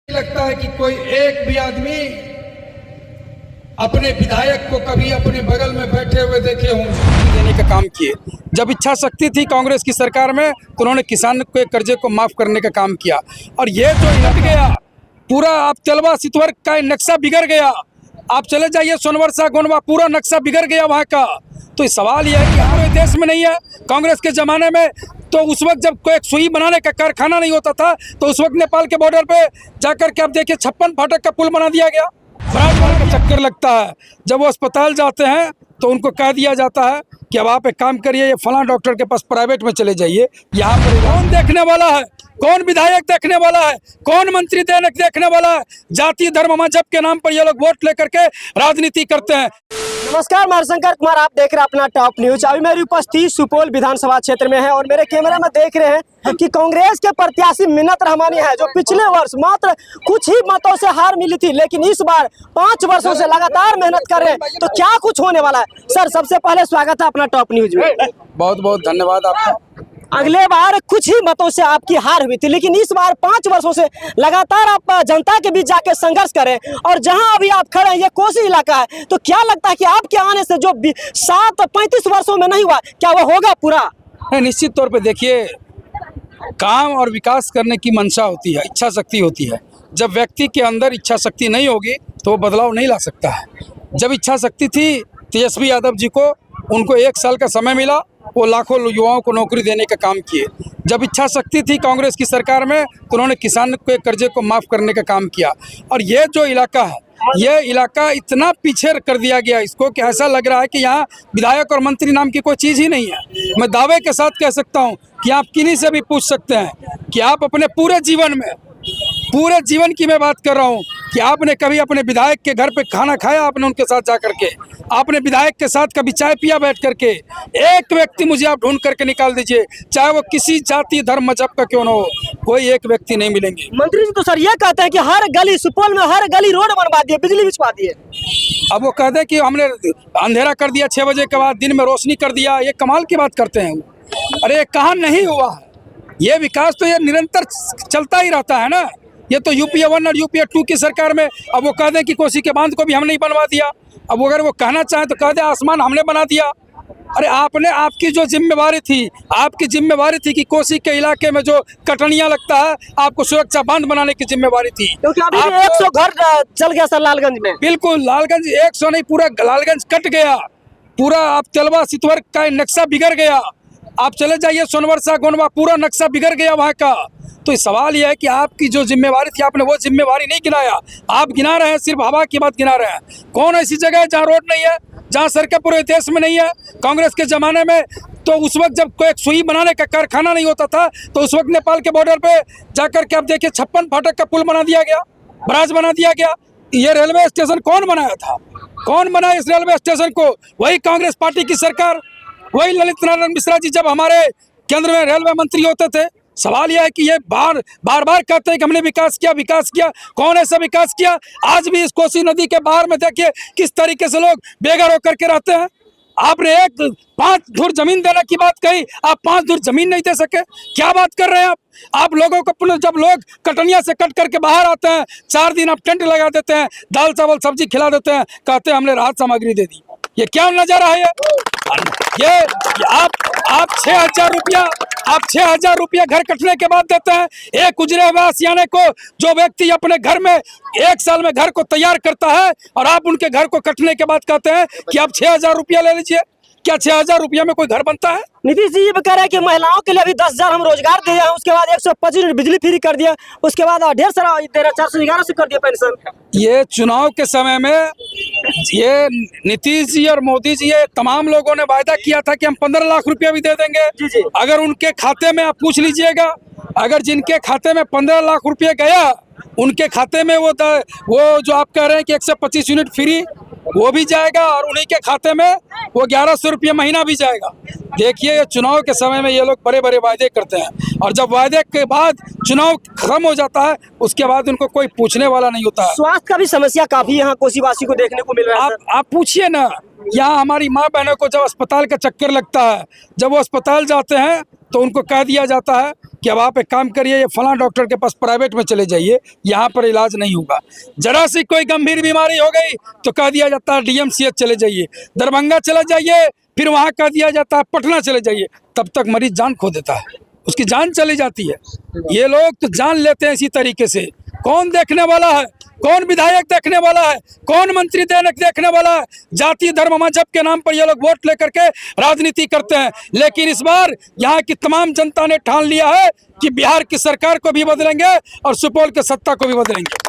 लगता है कि कोई एक भी आदमी अपने विधायक को कभी अपने बगल में बैठे हुए देखे होंगे। देने का काम किए। जब इच्छा शक्ति थी कांग्रेस की सरकार में तो उन्होंने किसान के कर्जे को माफ करने का काम किया। और ये जो लट गया पूरा, आप तलवा सितवर का नक्शा बिगड़ गया। आप चले जाइए सोनवर्षा गोंडवा, पूरा नक्शा बिगड़ गया वहाँ का। तो सवाल यह है कि हमारे देश में नहीं है। कांग्रेस के ज़माने में तो उस वक्त जब कोई सुई बनाने का कारखाना नहीं होता था तो उस वक्त नेपाल के बॉर्डर पे जाकर के आप देखिए 56 फाटक का पुल बना दिया गया। बराबर का चक्कर लगता है। जब वो अस्पताल जाते हैं तो उनको कह दिया जाता है कि अब आप एक काम करिए, ये फलां डॉक्टर के पास प्राइवेट में चले जाइए। यहाँ पर कौन देखने वाला है? कौन विधायक देखने वाला है? कौन मंत्री देखने वाला है? जाति धर्म मजहब के नाम पर ये लोग वोट लेकर के राजनीति करते हैं। नमस्कार, मैं शंकर कुमार, आप देख रहे हैं अपना टॉप न्यूज। अभी मेरी उपस्थिति सुपौल विधानसभा क्षेत्र में है और मेरे कैमरे में देख रहे हैं कि कांग्रेस के प्रत्याशी मिन्नत रहमानी है, जो पिछले वर्ष मात्र कुछ ही मतों से हार मिली थी, लेकिन इस बार 5 वर्षों से लगातार मेहनत कर रहे हैं। तो क्या कुछ होने वाला है? सर, सबसे पहले स्वागत है अपना टॉप न्यूज में। बहुत बहुत धन्यवाद आपका। अगले बार कुछ ही मतों से आपकी हार हुई थी, लेकिन इस बार 5 वर्षों से लगातार आप जनता के बीच जाके संघर्ष करें और जहां अभी आप खड़े हैं ये कोसी इलाका है। तो क्या लगता है कि आपके आने से जो 35 वर्षों में नहीं हुआ, क्या वो होगा पूरा? निश्चित तौर पे देखिए, काम और विकास करने की मंशा होती है, इच्छा शक्ति होती है। जब व्यक्ति के अंदर इच्छा शक्ति नहीं होगी तो वो बदलाव नहीं ला सकता है। जब इच्छा शक्ति थी तेजस्वी यादव जी को, उनको 1 साल का समय मिला, वो लाखों युवाओं को नौकरी देने का काम किए। जब इच्छा शक्ति थी कांग्रेस की सरकार में तो उन्होंने किसान के कर्जे को माफ़ करने का काम किया। और ये जो इलाका है, ये इलाका इतना पीछे कर दिया गया इसको कि ऐसा लग रहा है कि यहाँ विधायक और मंत्री नाम की कोई चीज़ ही नहीं है। मैं दावे के साथ कह सकता हूँ कि आप किन्हीं से भी पूछ सकते हैं कि आप अपने पूरे जीवन की मैं बात कर रहा हूँ कि आपने कभी अपने विधायक के घर पे खाना खाया? आपने उनके साथ जा करके, आपने विधायक के साथ कभी चाय पिया बैठ करके? एक व्यक्ति मुझे आप ढूंढ करके निकाल दीजिए, चाहे वो किसी जाति धर्म मजहब का क्यों ना हो, कोई एक व्यक्ति नहीं मिलेंगे। मंत्री जी तो सर ये कहते हैं कि हर गली, सुपौल में हर गली रोड बनवा दिए, बिजली बिछवा दिए। अब वो कहते हैं कि हमने अंधेरा कर दिया, 6 बजे के बाद दिन में रोशनी कर दिया। ये कमाल की बात करते हैं। अरे कहाँ नहीं हुआ है ये विकास? तो ये निरंतर चलता ही रहता है ना। ये तो यूपीए 1 और यूपीए 2 की सरकार में अब वो कह दें कि कोसी के बांध को भी हमने ही बनवा दिया। अब अगर वो कहना चाहें तो कह दें आसमान हमने बना दिया। अरे आपकी जो जिम्मेवारी थी, आपकी जिम्मेवारी थी कि कोसी के इलाके में जो कटनियां लगता है, आपको सुरक्षा बांध बनाने की जिम्मेवारी थी। क्योंकि अभी 100 घर चल गया सर लालगंज में। बिल्कुल, लालगंज 100 नहीं, पूरा लालगंज कट गया। पूरा आप तलवा सितवर का नक्शा बिगड़ गया। आप चले जाइए सोनवर्षा गोंडवा, पूरा नक्शा बिगड़ गया वहाँ का। तो सवाल यह है कि आपकी जो जिम्मेवारी थी आपने वो जिम्मेवारी नहीं गिनाया। आप गिना रहे हैं, सिर्फ हवा की बात गिना रहे हैं। कौन ऐसी जगह है जहाँ रोड नहीं है, जहाँ सड़कें पूरे देश में नहीं है? कांग्रेस के ज़माने में तो उस वक्त जब कोई सुई बनाने का कारखाना नहीं होता था तो उस वक्त नेपाल के बॉर्डर पे जाकर के आप देखिए 56 फाटक का पुल बना दिया गया, ब्राज बना दिया गया। ये रेलवे स्टेशन कौन बनाया था? कौन बनाया इस रेलवे स्टेशन को? वही कांग्रेस पार्टी की सरकार, वही ललित नारायण मिश्रा जी जब हमारे केंद्र में रेलवे मंत्री होते थे। सवाल यह है कि ये बार बार कहते हैं कि हमने विकास किया। कौन ऐसा विकास किया? आज भी इस कोसी नदी के बाहर में देखिए किस तरीके से लोग बेघर होकर के रहते हैं। आपने 5 धुर जमीन देने की बात कही, आप 5 धुर जमीन नहीं दे सके। क्या बात कर रहे हैं आप लोगों को? जब लोग कटनिया से कट करके बाहर आते हैं, 4 दिन आप टेंट लगा देते हैं, दाल चावल सब्जी खिला देते हैं, कहते हैं हमने राहत सामग्री दे दी। ये क्या नजारा है? ये आप 6,000 रुपया घर कटने के बाद देते हैं एक उजरे हुए आशियाने को। जो व्यक्ति अपने घर में 1 साल में घर को तैयार करता है और आप उनके घर को कटने के बाद कहते हैं कि आप 6,000 रुपया ले लीजिए। क्या 6,000 रुपया में कोई घर बनता है? नीतीश जी ये कह रहे हैं कि महिलाओं के लिए अभी 10,000 हम रोजगार दिए हैं, उसके बाद 125 यूनिट बिजली फ्री कर दिया, उसके बाद 411 से कर दिया पेंशन। ये चुनाव के समय में ये नीतीश जी और मोदी जी, ये तमाम लोगों ने वायदा किया था कि हम 15 लाख रुपया भी दे देंगे। जी। अगर उनके खाते में आप पूछ लीजिएगा, अगर जिनके खाते में 15 लाख रुपया गया, उनके खाते में वो जो आप कह रहे हैं कि 125 यूनिट फ्री, वो भी जाएगा और उन्हीं के खाते में वो 1100 रुपये महीना भी जाएगा। देखिए, चुनाव के समय में ये लोग बड़े बड़े वायदे करते हैं और जब वायदे के बाद चुनाव खत्म हो जाता है उसके बाद उनको कोई पूछने वाला नहीं होता है। स्वास्थ्य का भी समस्या काफी यहाँ कोसीवासी को देखने को मिल रहा है। आप पूछिए ना, यहाँ हमारी माँ बहनों को जब अस्पताल का चक्कर लगता है, जब वो अस्पताल जाते हैं तो उनको कह दिया जाता है कि कि अब आप एक काम करिए, ये फलां डॉक्टर के पास प्राइवेट में चले जाइए, यहाँ पर इलाज नहीं होगा। जरा सी कोई गंभीर बीमारी हो गई तो कह दिया जाता है DMCH चले जाइए, दरभंगा चले जाइए, फिर वहाँ कह दिया जाता है पटना चले जाइए। तब तक मरीज जान खो देता है, उसकी जान चली जाती है। ये लोग तो जान लेते हैं इसी तरीके से। कौन देखने वाला है, कौन विधायक देखने वाला है, कौन मंत्री देखने वाला है? जाति धर्म मजहब के नाम पर ये लोग वोट लेकर के राजनीति करते हैं। लेकिन इस बार यहाँ की तमाम जनता ने ठान लिया है कि बिहार की सरकार को भी बदलेंगे और सुपौल के सत्ता को भी बदलेंगे।